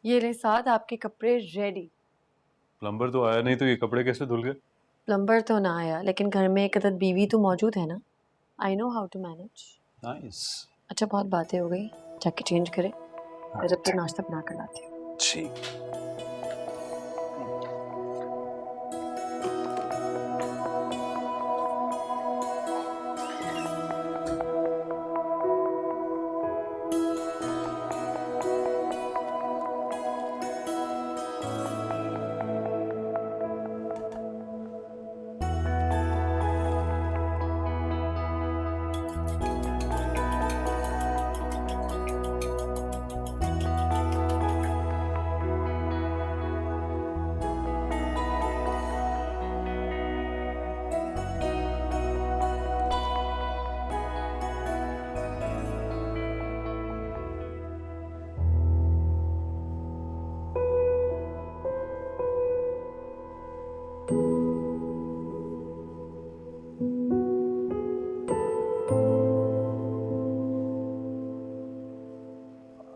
ये ले साथ आपके कपड़े रेडी। प्लम्बर तो आया नहीं तो ये कपड़े कैसे धुल गए? प्लम्बर तो ना आया, लेकिन घर में एक अदद बीवी तो मौजूद है ना। I know how to manage. Nice. अच्छा, बहुत बातें हो गई, जाके चेंज करें, मैं जब तक नाश्ता बना कर लाती हूँ। ठीक।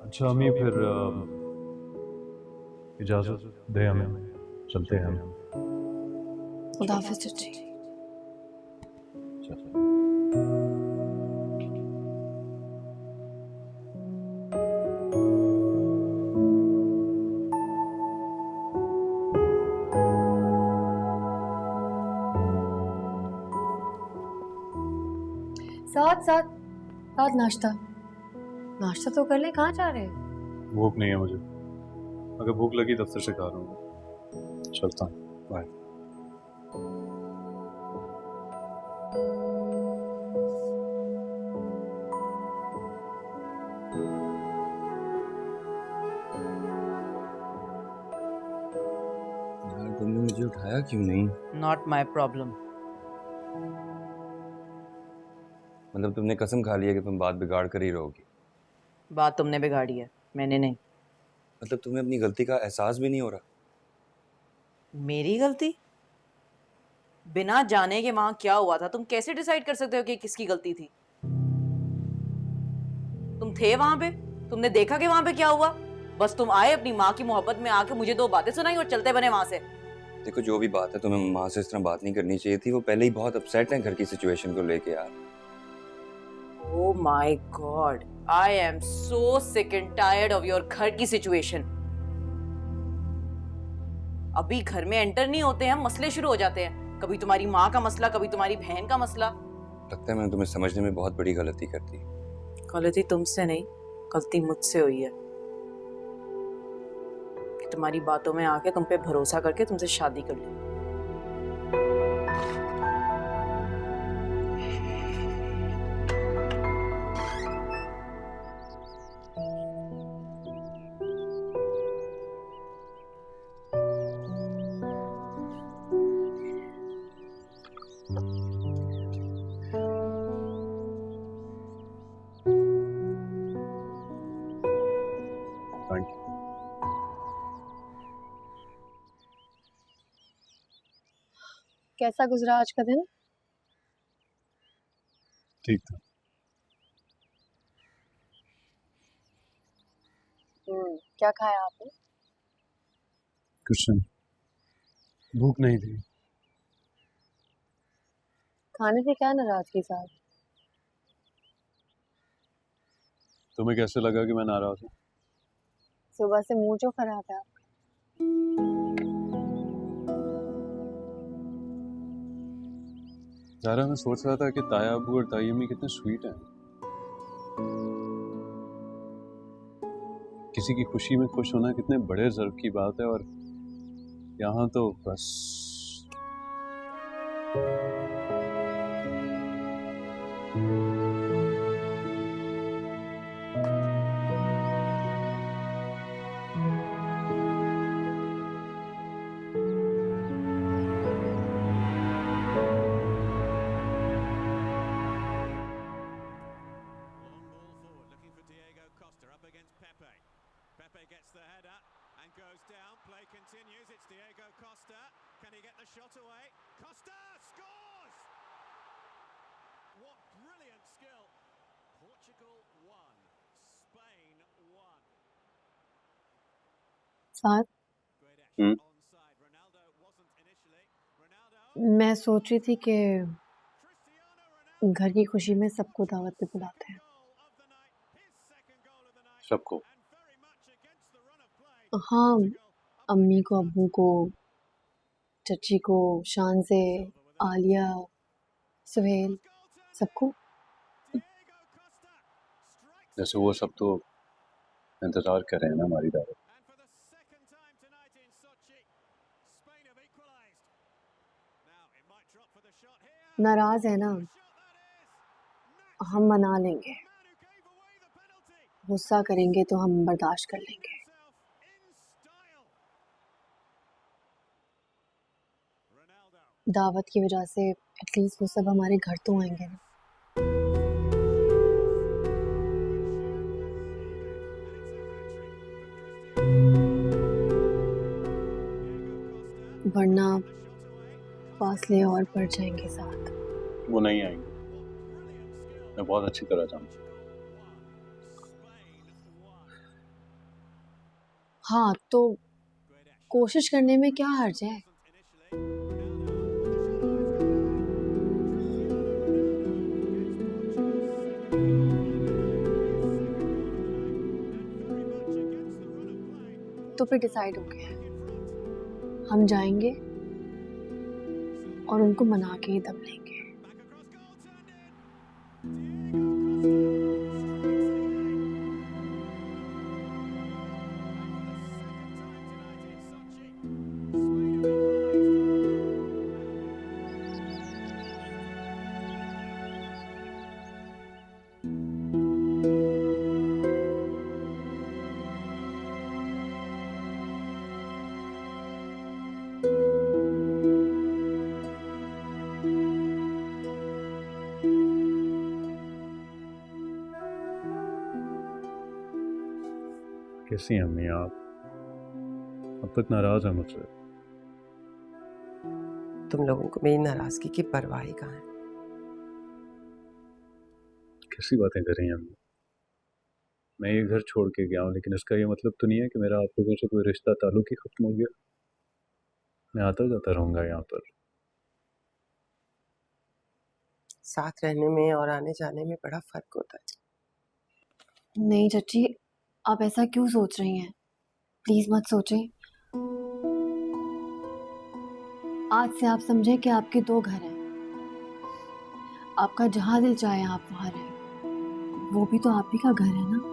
अच्छा अम्मी फिर इजाजत दे हमें, चलते हैं हम। खुदा हाफिज चाची। साथ साथ साथ नाश्ता नाश्ता तो कर ले, कहाँ जा रहे हैं? भूख नहीं है मुझे, अगर भूख लगी दफ्तर से खा लूंगा। चलता हूँ, बाय। यार तुमने मुझे उठाया क्यों नहीं? Not my problem. मतलब तुमने कसम खा लिया कि तुम बात बिगाड़ कर ही रहोगी? बात तुमने बिगाड़ी है, मैंने नहीं। मतलब तुम्हें अपनी गलती का एहसास भी नहीं हो रहा? मेरी गलती? बिना जाने के वहां क्या हुआ था तुम कैसे डिसाइड कर सकते हो कि किसकी गलती थी? तुम थे वहां पे, तुमने देखा कि वहां पे क्या हुआ? बस तुम आए अपनी माँ की मोहब्बत में आके मुझे दो बातें सुनाई और चलते बने वहां से। देखो जो भी बात है, तुम्हें माँ से इस तरह बात नहीं करनी चाहिए थी। वो पहले ही बहुत अपसेट है घर की सिचुएशन को लेके यार। Oh my God, I am so sick and tired of your घर की सिचुएशन। अभी घर में एंटर नहीं होते हैं मसले शुरू हो जाते हैं। कभी तुम्हारी माँ का मसला, कभी तुम्हारी बहन का मसला। लगता है मैंने तुम्हें समझने में बहुत बड़ी गलती कर दी। गलती तुमसे नहीं, गलती मुझसे हुई है। तुम्हारी बातों में आके तुम पे भरोसा करके तुमसे शादी कर ली। Thank you. कैसा गुजरा आज का दिन? ठीक था। क्या खाया आपने? कुछ नहीं, भूख नहीं थी। खाने से क्या नाराजगी साहब? तुम्हें कैसे लगा कि मैं नाराज हूँ? सुबह से मुंह जो खराब है आपका। ज़ारा, मैं सोच रहा था कि ताया अबू और ताई अम्मी कितने स्वीट हैं। किसी की खुशी में खुश होना कितने बड़े ज़र्व की बात है, और यहाँ तो बस। Pepe gets the header and goes down. Play continues. It's Diego Costa. Can he get the shot away? Costa scores! What brilliant skill. Portugal 1, Spain 1. बात हम्म मैं सोच रही थी कि घर की खुशी में सबको दावत पे बुलाते हैं। सबको? हाँ, अम्मी को, अब्बू को, चची को, शान से, आलिया, सुहेल, सबको। जैसे वो सब तो इंतजार कर रहे हैं ना हमारी दावत। नाराज है ना, हम मना लेंगे। गुस्सा करेंगे तो हम बर्दाश्त कर लेंगे। दावत की वजह से एटलीस्ट वो सब हमारे घर तो आएंगे ना। वरना फासले और बढ़ जाएंगे साथ। वो नहीं आएंगे, मैं बहुत अच्छी तरह जानता हूँ। हाँ तो कोशिश करने में क्या हर्ज है। तो फिर डिसाइड हो गया है, हम जाएंगे और उनको मना के ही दम लेंगे। कैसी हैं अम्मी आप? अब तक नाराज है मुझसे। तुम लोगों को मेरी नाराजगी की परवाह ही कहाँ है। कैसी बातें कर रही हैं अम्मी? मैं ये घर छोड़ के गया हूँ, लेकिन इसका ये मतलब तो नहीं है कि मेरा आप लोगों से कोई रिश्ता ताल्लुक ही खत्म हो गया। मैं आता जाता रहूंगा यहाँ पर। साथ रहने में और आने जाने में बड़ा फर्क होता है। नहीं चची, आप ऐसा क्यों सोच रही हैं? प्लीज मत सोचें। आज से आप समझें कि आपके दो घर हैं। आपका जहां दिल चाहे आप वहां रहें। वो भी तो आप ही का घर है ना।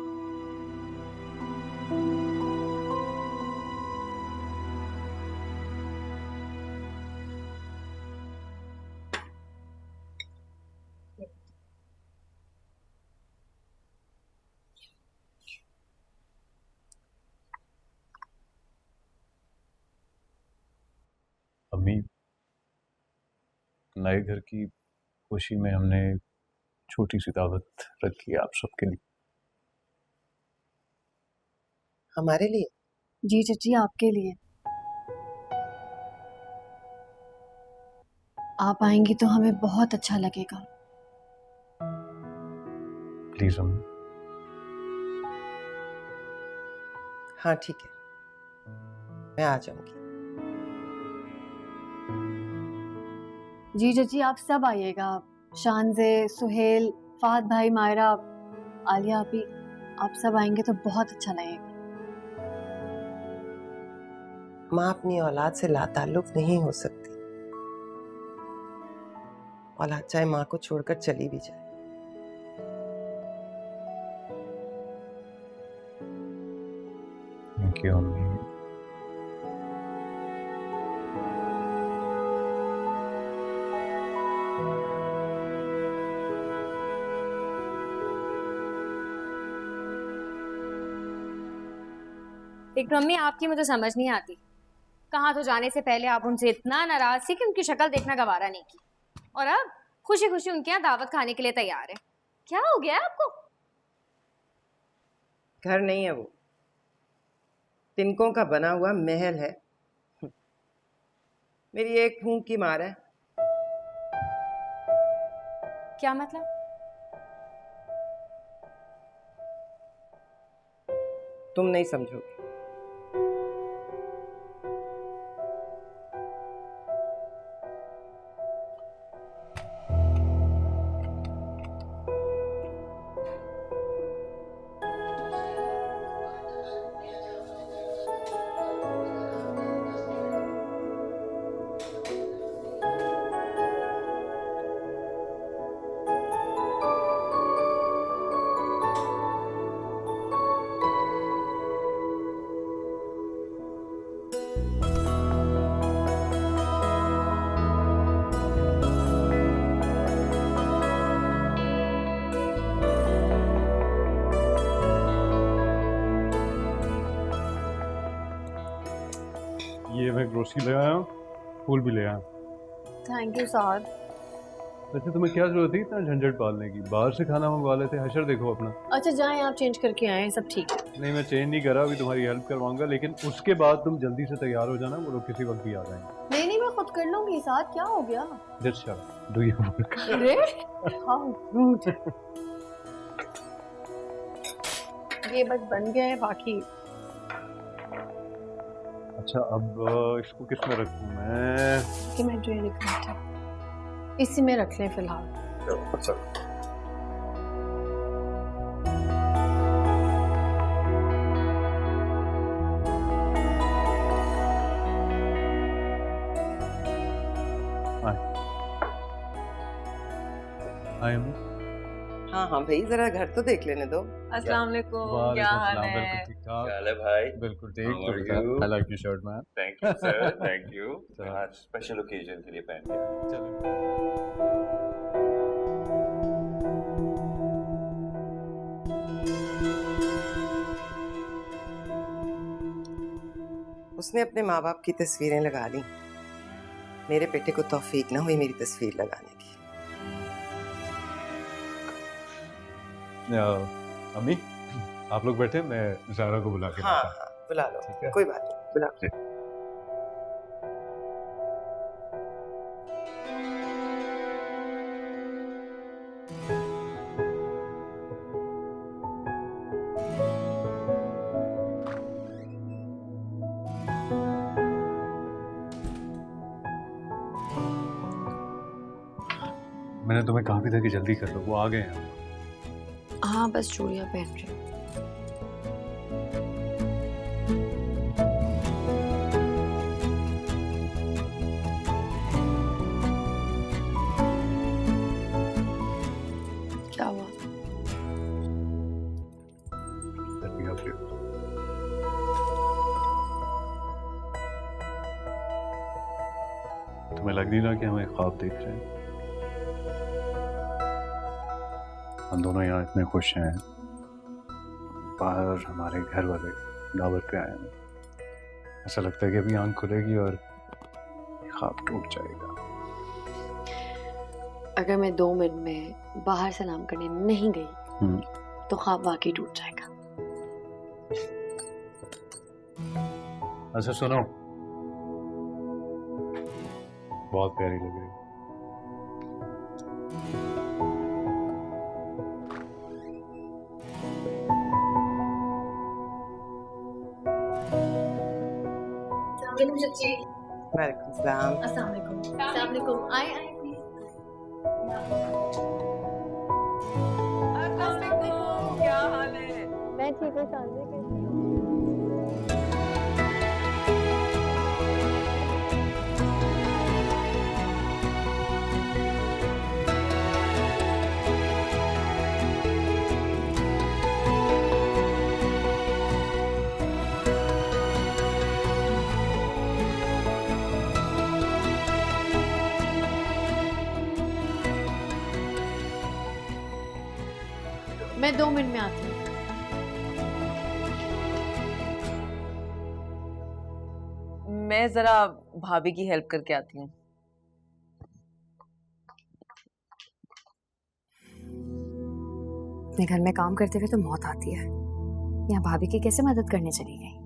अम्मी, नए घर की खुशी में हमने छोटी सी दावत रखी है आप सबके लिए। हमारे लिए? जी चची, आपके लिए। आप आएंगी तो हमें बहुत अच्छा लगेगा। प्लीज अम्मी। हाँ ठीक है, मैं आ जाऊंगी। जी चची, आप सब आइएगा। शानजे, सुहेल, फाहद भाई, मायरा, आलिया आपी, आप सब आएंगे तो बहुत अच्छा लगेगा। माँ अपनी औलाद से लाताल्लुक नहीं हो सकती। औलाद चाहे माँ को छोड़कर चली भी जाए। थैंक यू अम्मी। एक मम्मी आपकी मुझे समझ नहीं आती। कहाँ तो जाने से पहले आप उनसे इतना नाराज थी कि उनकी शक्ल देखना गवारा नहीं की, और अब खुशी खुशी उनके यहाँ दावत खाने के लिए तैयार है। क्या हो गया है आपको? घर नहीं है वो, तिनकों का बना हुआ महल है। मेरी एक फूंक की मार है। क्या मतलब? तुम नहीं समझोगे। ये मैं ग्रोसरी ले आया हूँ, फूल भी ले आया। थैंक यू साद। वैसे तुम्हें क्या जरूरत थी इतना झंझट पालने की? बाहर से खाना मंगवा लेते। हशर देखो अपना। अच्छा जाएं, आप चेंज करके आए, सब ठीक है। नहीं मैं चेंज नहीं करा, अभी तुम्हारी हेल्प करवाऊंगा, लेकिन उसके बाद तुम जल्दी से तैयार हो जाना, वो लोग किसी वक्त भी आ जाएंगे। नहीं नहीं, मैं खुद कर लूंगी। साथ क्या हो गया? Just shut do your work. अरे हाउ रूड। ये बस बन गए हैं, बाकी अच्छा अब इसको किस में रखूं मैं? कि मैं जो लिख रही थी इसी में रख लें फिलहाल। अच्छा हाय अम्मी। हाँ हाँ भाई, जरा घर तो देख लेने दो। अस्सलाम वालेकुम, क्या हाल है? बिल्कुल ठीक ठाक। क्या हाल है भाई? बिल्कुल How are ठीक। you? I like your shirt man. Thank you sir, thank you. आज स्पेशल ओकेजन के लिए पहन के चलो उसने अपने माँ बाप की तस्वीरें लगा ली, मेरे बेटे को तौफीक ना हुई मेरी तस्वीर लगाने की। अम्मी आप लोग बैठे, मैं ज़ारा को बुला के हाँ लाता हूँ। हाँ बुला लो, ठीक है। कोई बात नहीं, बुला लो। मैंने तुम्हें कहा भी था कि जल्दी कर लो, वो आ गए हैं। हाँ बस चूड़ियाँ पहन रही हूँ। क्या हुआ? तुम्हें लग नहीं रहा कि हमें ख्वाब देख रहे हैं? हम दोनों यहाँ इतने खुश हैं, बाहर हमारे घर वाले दावत पे आए हैं। ऐसा लगता है कि अभी आंख खुलेगी और ख्वाब टूट जाएगा। अगर मैं 2 मिनट में बाहर सलाम करने नहीं गई तो ख्वाब वाकई टूट जाएगा। अच्छा सुनो, बहुत प्यारी लग रही है। वालेकुम सलाम। अस्सलाम वालेकुम। आए आए क्या हाल है? मैं ठीक हूँ। शांति कैसी हो? मैं 2 मिनट में आती हूँ। मैं जरा भाभी की हेल्प करके आती हूँ। अपने घर में काम करते हुए तो मौत आती है, यहाँ भाभी की कैसे मदद करने चली गई?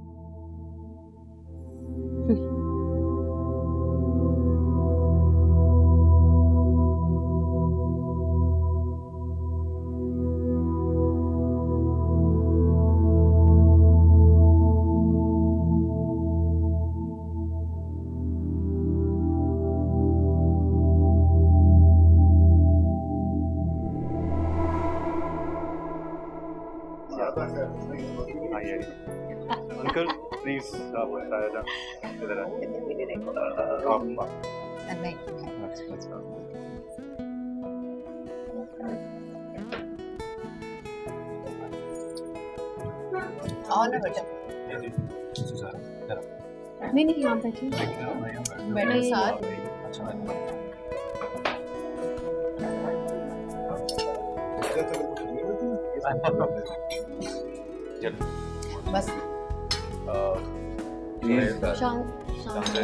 अंकल प्लीज आप बताया था इधर और ना बेटा, नहीं नहीं, यहाँ बैठिए। बैठो साथ। बस प्लीज शांत शांत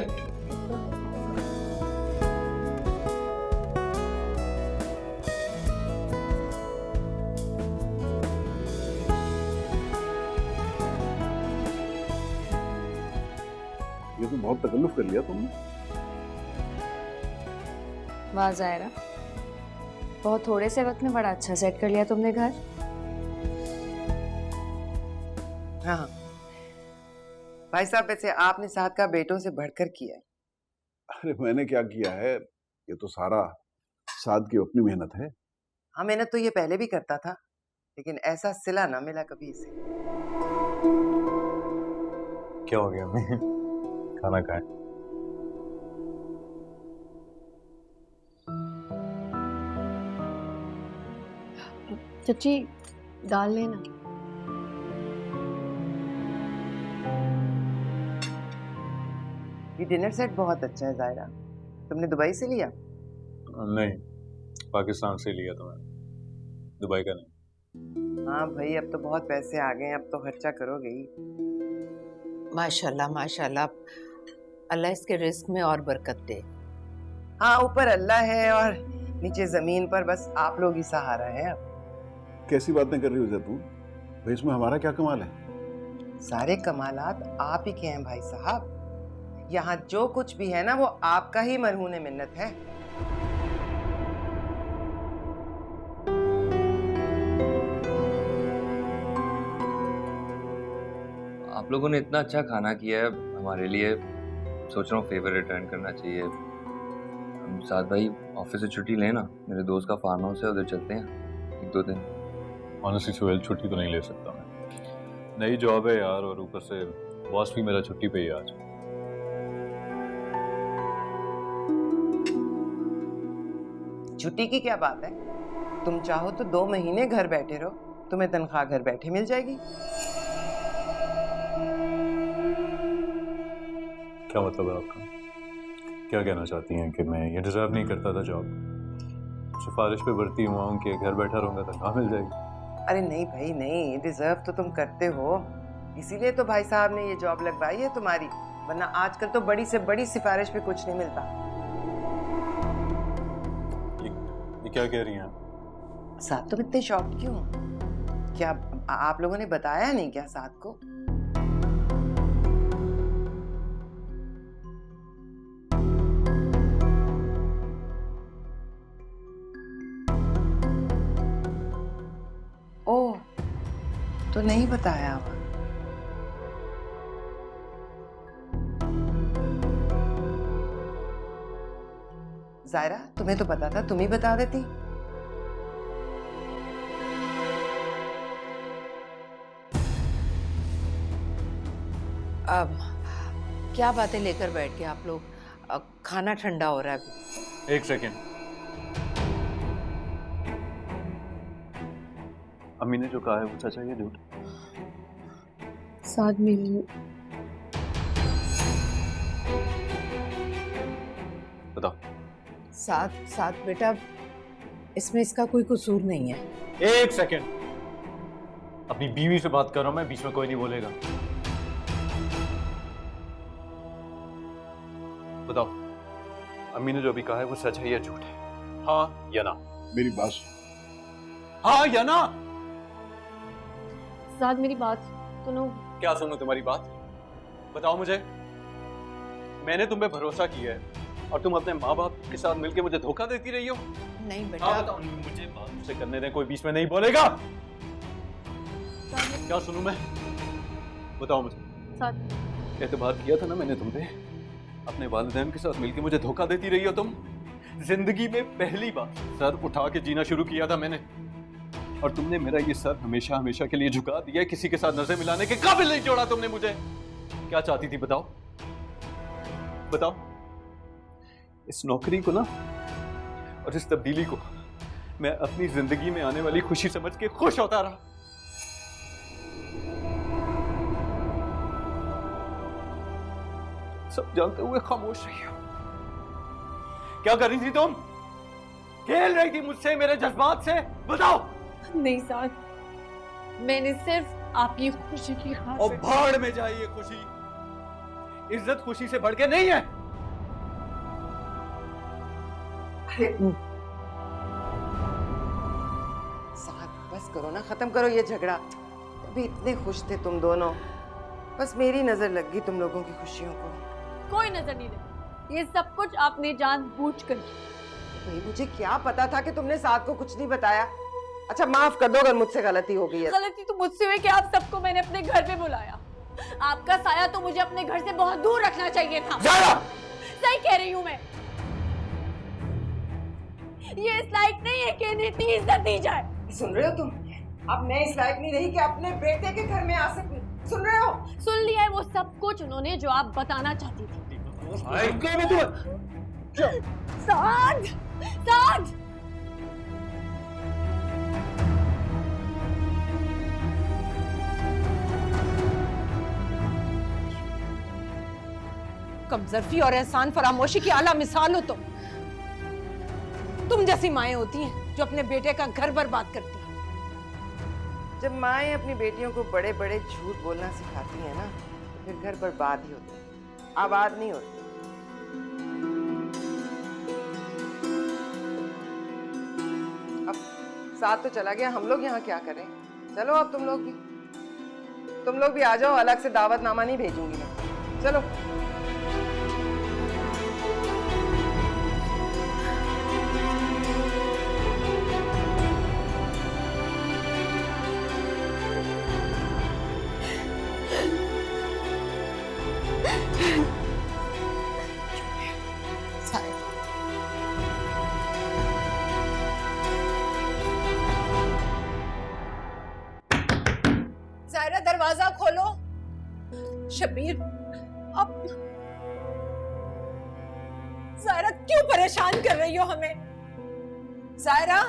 ये तो बहुत तकल्लुफ कर लिया तुमने। वाह ज़ायरा, बहुत थोड़े से वक्त में बड़ा अच्छा सेट कर लिया तुमने घर। हाँ भाई साहब, वैसे आपने साथ का बेटों से बढ़कर किया है। अरे मैंने क्या किया है, ये तो सारा साद की अपनी मेहनत है। हाँ, मेहनत तो ये पहले भी करता था, लेकिन ऐसा सिला ना मिला कभी इसे। क्या हो गया? मैं खाना खाए। चची दाल लेना। ये डिनर सेट बहुत अच्छा है ज़ायरा, तुमने दुबई से लिया? नहीं, पाकिस्तान से लिया था मैंने, दुबई का नहीं। हाँ भाई, अब तो बहुत पैसे आ गए हैं, अब तो खर्चा करोगे ही। माशाल्लाह माशाल्लाह, अल्लाह इसके रिस्क में और बरकत दे। हाँ, ऊपर अल्लाह है और नीचे जमीन पर बस आप लोग ही सहारा है। अब कैसी बातें कर रही हो जैतून? भाई इसमें हमारा क्या कमाल है? सारे कमालात आप ही के हैं भाई साहब। यहाँ जो कुछ भी है ना, वो आपका ही मरहून मिन्नत है। आप लोगों ने इतना अच्छा खाना किया है हमारे लिए, सोच रहा हूँ फेवर रिटर्न करना चाहिए। हम साथ भाई ऑफिस से छुट्टी लें ना, मेरे दोस्त का फार्म हाउस है, उधर चलते हैं 1-2 दिन। ऑनेस्टली सुहेल, छुट्टी तो नहीं ले सकता मैं, नई जॉब है यार, और ऊपर से बॉस भी मेरा छुट्टी पे ही आज। छुट्टी की क्या बात है? तुम चाहो तो 2 महीने घर बैठे रहो, तुम्हें तनख्वाह घर बैठे मिल जाएगी। क्या मतलब है आपका? क्या कहना चाहती हैं कि मैं ये डिजर्व नहीं करता था जॉब? सिफारिश पे भर्ती हुआ हूँ कि घर बैठा रहूंगा तनख्वाह मिल जाएगी। अरे नहीं भाई नहीं, डिजर्व तो तुम करते हो, इसीलिए तो भाई साहब ने ये जॉब लगवाई है तुम्हारी, वरना आजकल तो बड़ी से बड़ी सिफारिश पे कुछ नहीं मिलता। ये क्या कह रही हैं आप? साथ तुम इतने शॉक क्यों? क्या आप लोगों ने बताया नहीं क्या साथ को? ओह, तो नहीं बताया हुआ। ज़ायरा, तुम्हें तो पता था, तुम ही बता देती। अब क्या बातें लेकर बैठ के आप लोग? खाना ठंडा हो रहा है अभी। 1 सेकेंड, अम्मी ने जो कहा है वो सच है या झूठ? साथ मिली। बताओ। साथ साथ बेटा, इसमें इसका कोई कसूर नहीं है। 1 सेकेंड, अपनी बीवी से बात कर रहा हूं मैं, बीच में कोई नहीं बोलेगा। बताओ, अम्मी ने जो अभी कहा है वो सच है या झूठ है? हाँ या ना? मेरी बात सुन। हाँ या ना? साथ मेरी बात सुनो। क्या सुनो तुम्हारी बात? बताओ मुझे। मैंने तुम पे भरोसा किया है और तुम अपने माँ बाप के साथ मिलके मुझे धोखा देती रही हो। नहीं हाँ बेटा, बताओ, मुझे बात से करने दें, कोई बीच में नहीं बोलेगा। क्या सुनूं मैं? बताओ मुझे। साथ एतबार किया था ना मैंने तुम पे, अपने वालिदैन के साथ मिलके मुझे धोखा देती रही हो तुम। जिंदगी में पहली बार सर उठा के जीना शुरू किया था मैंने, और तुमने मेरा ये सर हमेशा हमेशा के लिए झुका दिया। किसी के साथ नजर मिलाने के काबिल नहीं छोड़ा तुमने मुझे। क्या चाहती थी बताओ? बताओ। इस नौकरी को ना और इस तब्दीली को मैं अपनी जिंदगी में आने वाली खुशी समझ के खुश होता रहा। सब जानते हुए खामोश रही हो। क्या कर रही थी तुम? खेल रही थी मुझसे, मेरे जज्बात से? बताओ। नहीं साथ, मैंने सिर्फ आपकी खुशी की और खातिर। भाड़ में जाइए खुशी। इज्जत खुशी से बढ़ के नहीं है। साथ बस करो ना, खत्म करो ये झगड़ा। अभी इतने खुश थे तुम दोनों, बस मेरी नजर लग गई तुम लोगों की खुशियों को। कोई नजर नहीं लगी, ये सब कुछ आपने जानबूझ कर किया। भाई मुझे क्या पता था कि तुमने साथ को कुछ नहीं बताया। अच्छा माफ कर दो अगर मुझसे गलती हो गई है। गलती तो मुझसे हुई कि आप सबको मैंने अपने घर पे बुलाया। आपका साया तो मुझे अपने घर से बहुत दूर रखना चाहिए था। सही कह रही हूँ मैं। ये इस लायक नहीं है कि इन्हें इतनी इज्जत दी जाए। सुन रहे हो तुम? अब मैं इस लायक नहीं रही कि अपने बेटे के घर में आ सकूं। सुन रहे हो? सुन लिया है वो सब कुछ उन्होंने जो आप बताना चाहती थी। साध, साध। कमजोरी और एहसान फरामोशी की आला मिसाल हो तुम जैसी माएं होती हैं जो अपने बेटे का घर बर्बाद करती हैं। जब माएं अपनी बेटियों को बड़े बड़े झूठ बोलना सिखाती हैं ना, तो फिर घर बर्बाद ही होते हैं, आबाद नहीं होते। अब साथ तो चला गया, हम लोग यहाँ क्या करें? चलो अब तुम लोग भी आ जाओ। अलग से दावतनामा नहीं भेजूंगी मैं। चलो। ज़ायरा दरवाजा खोलो। शबीर अब ज़ायरा क्यों परेशान कर रही हो हमें? ज़ायरा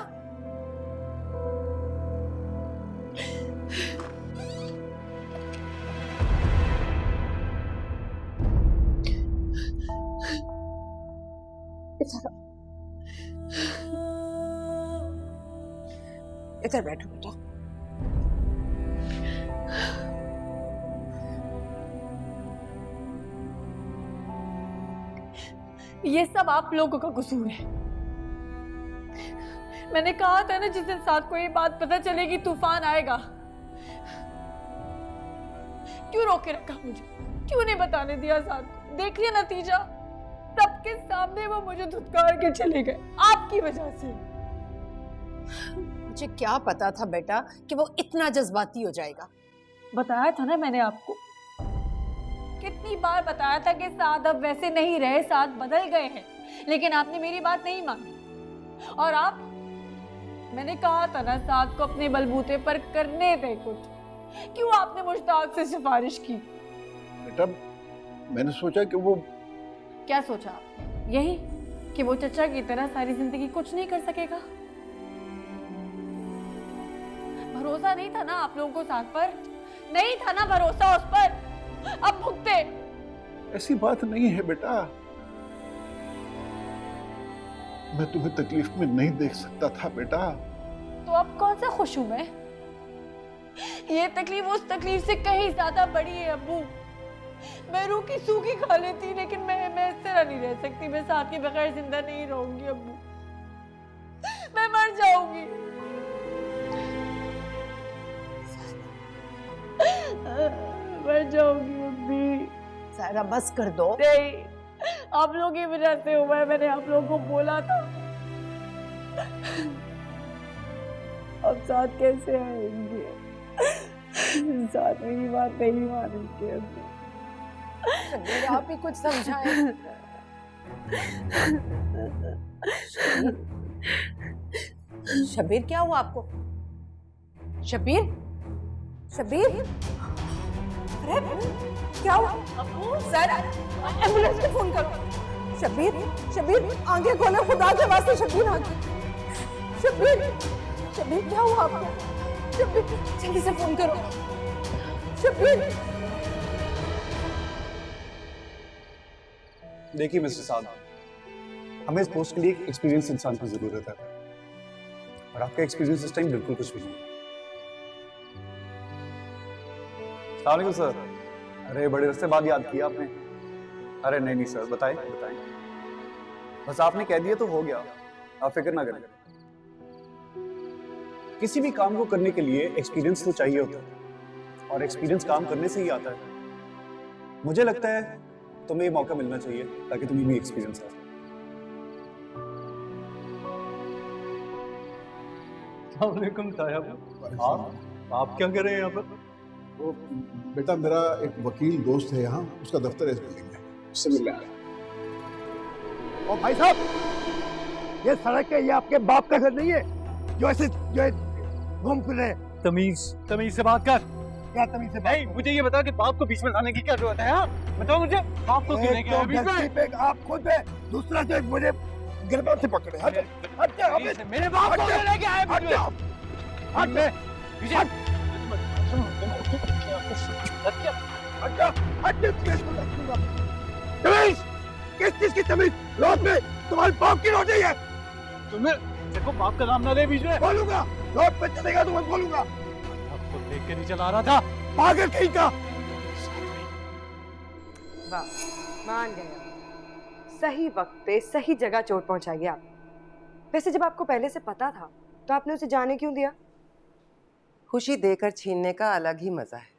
इधर बैठो बेटा। ये सब आप लोगों का कसूर है। मैंने कहा था ना जिस दिन साथ को ये बात पता चलेगी तूफान आएगा। क्यों रोके रखा मुझे? क्यों नहीं बताने दिया साथ को? देख लिया नतीजा, सबके सामने वो मुझे धुतकार के चले गए आपकी वजह से। मुझे क्या पता था बेटा कि वो इतना जज्बाती हो जाएगा। बताया था ना मैंने आपको, कितनी बार बताया था कि साथ अब वैसे नहीं रहे, साथ बदल गए हैं, लेकिन आपने मेरी बात नहीं मानी। और आप, मैंने कहा था ना साथ को अपने बलबूते पर करने दे कुछ, क्यों आपने मुश्ताक से सिफारिश की? बेटा मैंने सोचा कि वो, क्या सोचा आपने? यही कि वो चचा की तरह सारी जिंदगी कुछ नहीं कर सकेगा? भरोसा नहीं था ना आप लोगों को साथ पर? नहीं था ना भरोसा उस पर? अब भुगते। ऐसी बात नहीं है बेटा, मैं तुम्हें तकलीफ में नहीं देख सकता था बेटा। तो अब कौन सा खुश हूं मैं? ये तकलीफ उस तकलीफ से कहीं ज्यादा बड़ी है अब्बू। मैं रूखी सूखी खा लेती, लेकिन मैं इस तरह नहीं रह सकती। मैं साथ के बगैर जिंदा नहीं रहूंगी अब्बू, मैं मर जाऊंगी। मर जाऊंगी अब्बी। ज़ायरा बस कर दो। नहीं, आप लोगों की वजह से हुआ है। मैंने आप लोगों को बोला था। अब साथ कैसे आएंगे? साथ मेरी बात नहीं मानेंगे अभी। शबीर आप ही कुछ समझाएं। शबीर क्या हुआ आपको? शबीर, शबीर, अरे क्या हुआ? ज़ायरा एम्बुलेंस को फोन करो। शबीर, शबीर आंखें खोलो खुदा के वास्ते। शबीर आंखें, शबीर, शबीर क्या हुआ आपको? शबीर जल्दी से फोन करो। शबीर। देखिए मिस्टर साहब, हमें इस पोस्ट के लिए एक एक्सपीरियंस इंसान की जरूरत है और आपका एक्सपीरियंस इस टाइम बिल्कुल कुछ भी नहीं है। अस्सलाम वालेकुम सर। अरे बड़े अरसे बाद याद किया आपने। अरे नहीं नहीं सर, बताएं बताएं। बस आपने कह दिया तो हो गया, आप फिक्र ना करें। किसी भी काम को करने के लिए एक्सपीरियंस तो चाहिए होता है, और एक्सपीरियंस काम करने से ही आता है। मुझे लगता है तुम्हें ये मौका मिलना चाहिए ताकि तुम्हें भी एक्सपीरियंस आए। अस्सलामुअलैकुम साहब, आप क्या कर रहे हैं यहाँ पर? वो बेटा मेरा एक वकील दोस्त है यहाँ, उसका दफ्तर है इस बिल्डिंग में, उससे मिलने आया। और भाई साहब, ये सड़क है, ये आपके बाप का घर नहीं है जो ऐसे जो घूम फिर रहे हैं। तमीज से बात कर। क्या तमीज से बात? नहीं, मुझे ये बता कि बाप को बीच में लाने की क्या जरूरत है? हाँ बताओ मुझे, बाप को क्यों लेके आए बीच में? आप खुद है, दूसरा जो मुझे गिरबान से पकड़े। हट हट हट, मेरे बाप को लेके आए बीच में। हट तमीज, किस चीज की तमीज? रोड में तुम्हारे बाप की रोटी है। तुम्हें देखो, बाप का नाम ना ले बीच में। बोलूंगा, रोड पे चलेगा तो मैं बोलूंगा। आपको देख के नहीं चला रहा था। पागल कहीं का। वाह, मान गया। सही वक्त पे सही जगह चोट पहुंचाइए आप। वैसे जब आपको पहले से पता था तो आपने उसे जाने क्यों दिया? खुशी देकर छीनने का अलग ही मजा है।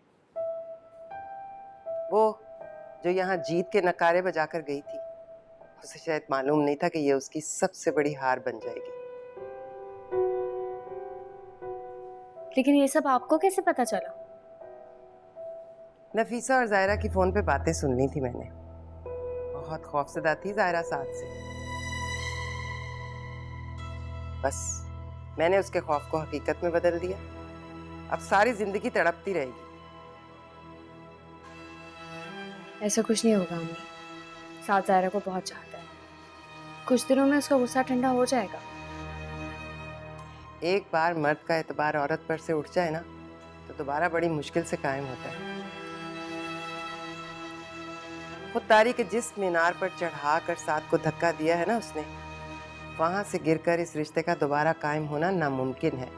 वो जो यहाँ जीत के नकारे बजाकर गई थी, उसे शायद मालूम नहीं था कि ये उसकी सबसे बड़ी हार बन जाएगी। लेकिन ये सब आपको कैसे पता चला? नफीसा और जायरा की फोन पे बातें सुन ली थी मैंने। बहुत खौफजदा थी जायरा साथ से। बस मैंने उसके खौफ को हकीकत में बदल दिया। अब सारी जिंदगी तड़पती रहेगी। ऐसा कुछ नहीं होगा अम्मी, साथ जायरा को बहुत चाहता है। कुछ दिनों में उसका गुस्सा ठंडा हो जाएगा। एक बार मर्द का एतबार औरत पर से उठ जाए ना, तो दोबारा बड़ी मुश्किल से कायम होता है। खुददारी के जिस मीनार पर चढ़ाकर साथ को धक्का दिया है ना उसने, वहां से गिरकर इस रिश्ते का दोबारा कायम होना नामुमकिन है।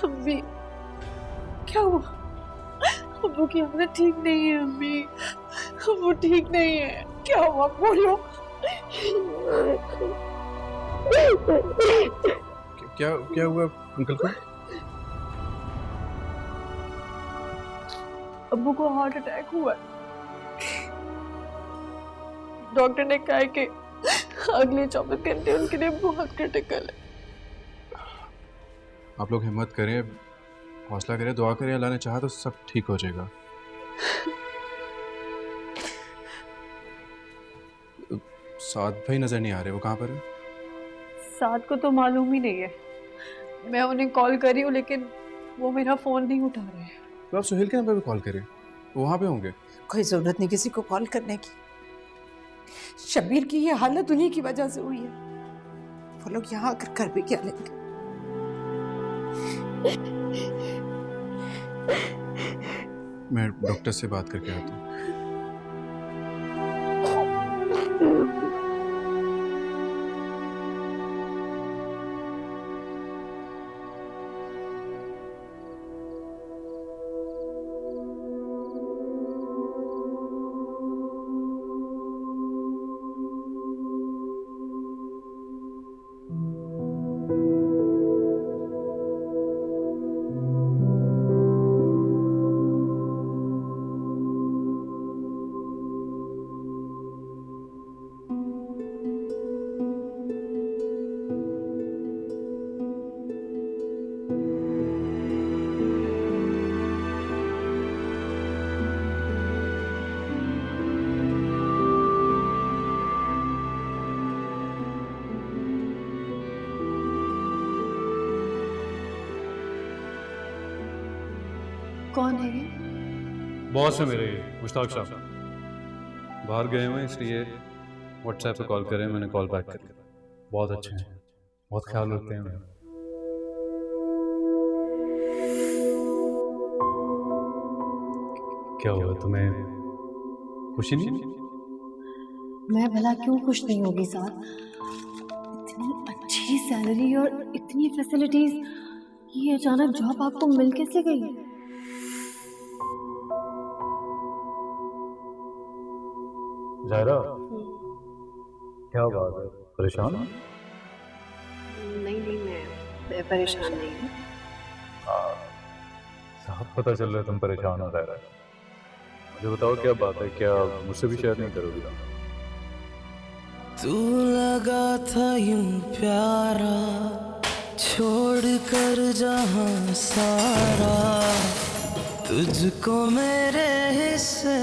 अम्मी, क्या हुआ? अब्बू की हालत ठीक नहीं है अम्मी, वो ठीक नहीं है। क्या हुआ बोलो। क्या क्या हुआ अंकल को? अब्बू को हार्ट अटैक हुआ। डॉक्टर ने कहा है कि अगले 24 घंटे उनके लिए बहुत क्रिटिकल है। आप लोग हिम्मत करें, हौसला करें, दुआ करें, अल्लाह ने चाहा तो सब ठीक हो जाएगा। साथ भाई नजर नहीं आ रहे, वो कहाँ पर है? साथ को तो मालूम ही नहीं है। मैं उन्हें कॉल कर रही हूँ लेकिन वो मेरा फोन नहीं उठा रहे हैं। तो आप सुहेल के नंबर पे कॉल करें, वो वहाँ पे होंगे। कोई जरूरत नहीं किसी को कॉल करने की। शबीर की ये हालत उन्हीं की वजह से हुई है। वो लोग यहाँ आकर कर भी क्या लेंगे? मैं डॉक्टर से बात करके आता हूँ। कौन है ये? बॉस है मेरे, मुश्ताक साहब। बाहर गए हुए इसलिए व्हाट्सएप पे कॉल करें, मैंने कॉल बैक कर। बहुत अच्छे हैं, बहुत ख्याल रखते हैं मेरा। क्या हुआ, तुम्हें खुशी नहीं? मैं भला क्यों खुश नहीं होगी साहब? इतनी अच्छी सैलरी और इतनी फैसिलिटीज, ये अचानक जॉब आपको मिल कैसे गई? ज़ाहिरा, क्या बात है, परेशान? नहीं, मैं परेशान नहीं हूँ। साफ पता चल रहा है तुम परेशान हो ज़ाहिरा। मुझे बताओ क्या बात है, क्या मुझसे भी शेयर नहीं करोगी? तू लगा था यूं प्यारा, छोड़ कर जहां सारा, तुझको मेरे हिस्से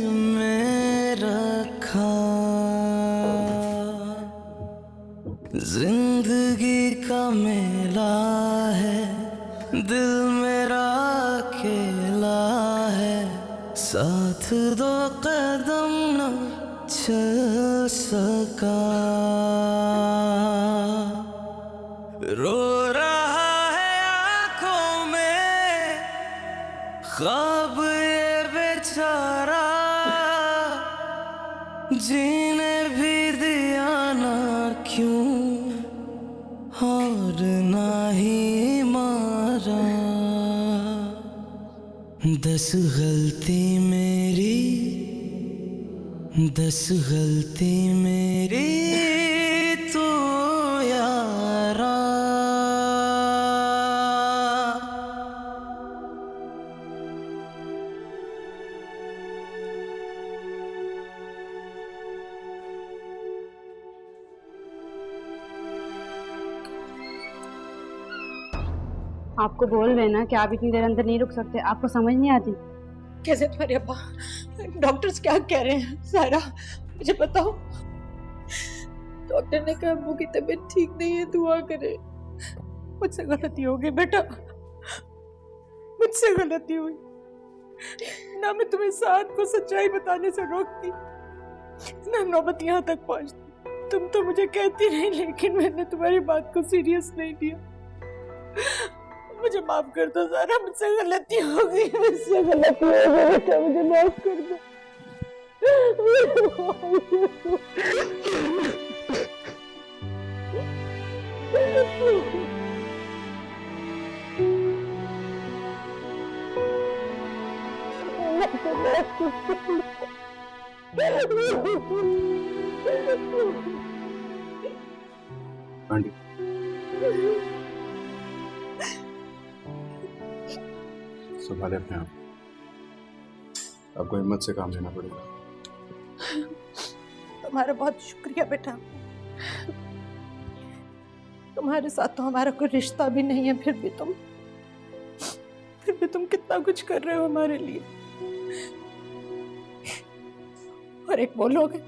में रखा। जिंदगी का मेला है, दिल मेरा अकेला है, साथ दो कदम न चल सका। रो रहा है आंखों में ख्वाब ये बेचारा, जीने भी दिया ना क्यों और ना ही मारा। 10 गलती मेरी, 10 गलती मेरी तू यारा। आपको बोल रहे ना कि आप इतनी देर अंदर नहीं रुक सकते, आपको समझ नहीं आती? कैसे तुम्हारे अब्बा? डॉक्टर्स क्या कह रहे हैं? सारा मुझे बताओ। डॉक्टर ने कहा अब्बू की तबीयत ठीक नहीं है, दुआ करे। मुझसे गलती हो गई बेटा, मुझसे गलती हुई ना। मैं तुम्हें साथ को सच्चाई बताने से रोकती ना, नौबत यहाँ तक पहुँचती। तुम तो मुझे कहती नहीं, लेकिन मैंने तुम्हारी बात को सीरियस नहीं लिया। मुझे माफ कर दो सारा, मुझसे गलती हो गई, मुझसे गलती हो गई बेटा, मुझे माफ कर दो। आंटी, संभाले अपने आप, आपको हिम्मत से काम लेना पड़ेगा। तुम्हारा बहुत शुक्रिया बेटा। तुम्हारे साथ तो हमारा कोई रिश्ता भी नहीं है, फिर भी तुम कितना कुछ कर रहे हो हमारे लिए। और एक वो लोग हैं,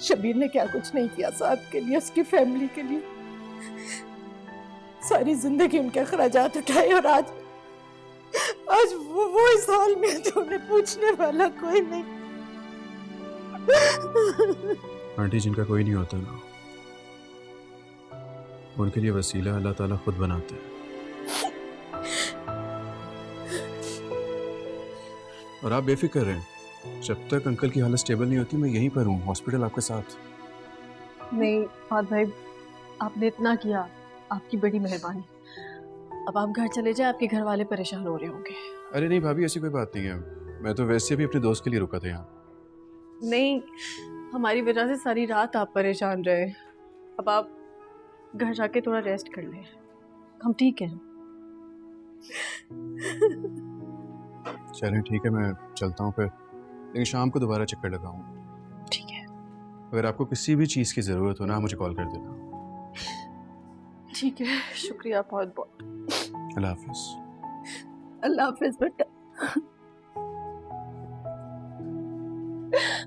शबीर ने क्या कुछ नहीं किया साथ के लिए, उसकी फैमिली के लिए। सारी जिंदगी उनके अखराजात उठाए, और आज वो इस हाल में, तो उन्हें पूछने वाला कोई नहीं। आंटी, जिनका कोई नहीं होता ना, उनके लिए वसीला अल्लाह ताला खुद बनाता है। और आप बेफिक्र रहें, जब तक अंकल की हालत स्टेबल नहीं होती मैं यहीं पर हूँ, हॉस्पिटल आपके साथ। नहीं फाद भाई, आपने इतना किया, आपकी बड़ी मेहरबानी। अब आप घर चले जाए, आपके घर वाले परेशान हो रहे होंगे। अरे नहीं भाभी, ऐसी कोई बात नहीं है, मैं तो वैसे भी अपने दोस्त के लिए रुका था यहाँ। नहीं, हमारी वजह से सारी रात आप परेशान रहे। अब आप घर जाके थोड़ा रेस्ट कर लें, हम ठीक हैं। चलें ठीक है, मैं चलता हूँ फिर, लेकिन शाम को दोबारा चक्कर लगाऊँ। ठीक है। अगर आपको किसी भी चीज़ की ज़रूरत हो ना, मुझे कॉल कर देना। ठीक है, शुक्रिया बहुत बहुत। अल्लाह हाफिज़। अल्लाह हाफिज़ बेटा।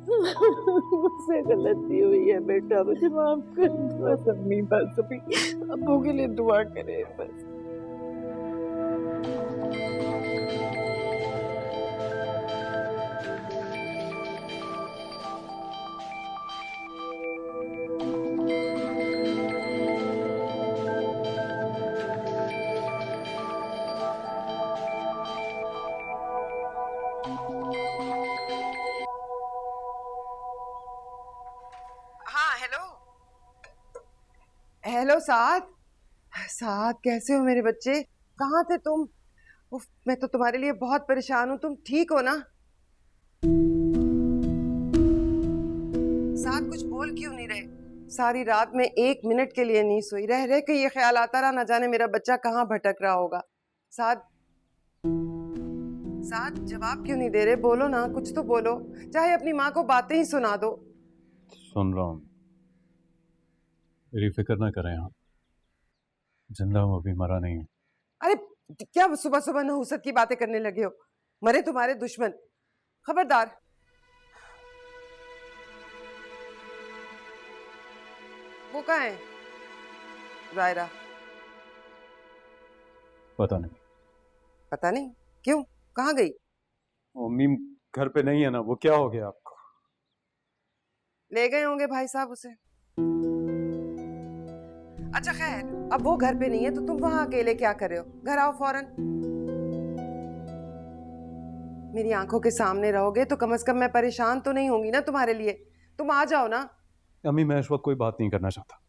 मुझसे गलती हुई है बेटा, मुझे माफ कर दो। बस अम्मी, बस अभी अब्बू के लिए दुआ करें बस। हेलो साद। साद कैसे हो मेरे बच्चे? कहाँ थे तुम? उफ, मैं तो तुम्हारे लिए बहुत परेशान हूँ। तुम ठीक हो ना? साद कुछ बोल क्यों नहीं रहे? सारी रात में 1 मिनट के लिए नहीं सोई, रह रह के ये ख्याल आता रहा, ना जाने मेरा बच्चा कहाँ भटक रहा होगा। साद, साद जवाब क्यों नहीं दे रहे? बोलो ना, कुछ तो बोलो, चाहे अपनी माँ को बातें ही सुना दो। सुन रहा हूँ, मेरी फिक्र ना करें आप, जिंदा हूँ, अभी मरा नहीं हूँ। अरे क्या सुबह सुबह नहुसत की बातें करने लगे हो? मरे तुम्हारे दुश्मन, खबरदार। वो कहाँ है जायरा? पता नहीं। पता नहीं क्यों, कहाँ गई? मम्मी घर पे नहीं है ना, वो क्या हो गया आपको? ले गए होंगे भाई साहब उसे। अच्छा खैर, अब वो घर पे नहीं है तो तुम वहां अकेले क्या कर रहे हो? घर आओ फौरन। मेरी आंखों के सामने रहोगे तो कम से कम मैं परेशान तो नहीं होंगी ना तुम्हारे लिए। तुम आ जाओ ना। अम्मी मैं इस वक्त कोई बात नहीं करना चाहता।